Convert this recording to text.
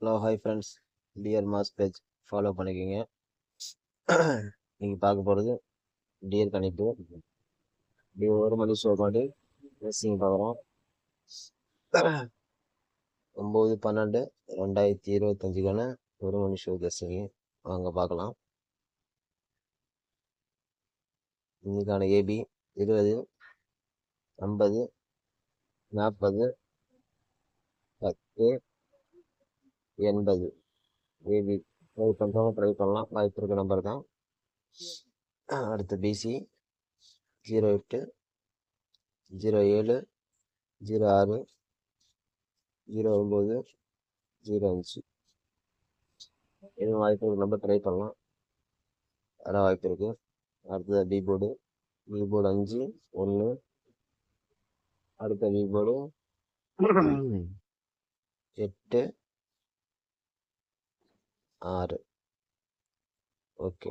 Hello hi friends, dear mass page follow பண்ணிக்கோங்க. நீங்கள் பார்க்க போகிறது டியர் கணிப்பு. இப்படி ஒரு மணி ஷோ மாதிரி ரேசிங் பார்க்குறோம். 9/12/2025 ஒரு மணி ஷோ கெஸ்ஸிங்க. வாங்க பார்க்கலாம். இன்னைக்கான ஏபி 20, 50, 40, 10, 80 ஏபி ட்ரை பண்ணலாம். வாய்ப்பு இருக்க நம்பர் தான். அடுத்து பிசி 08, 07, 06, 09, 05 எதுவும் வாய்ப்பு இருக்க நம்பர் ட்ரை பண்ணலாம். அதெல்லாம் வாய்ப்பு இருக்கு. அடுத்தது பி போர்டு 5, 1. அடுத்த பி போர்டு 8, 6. ஓகே.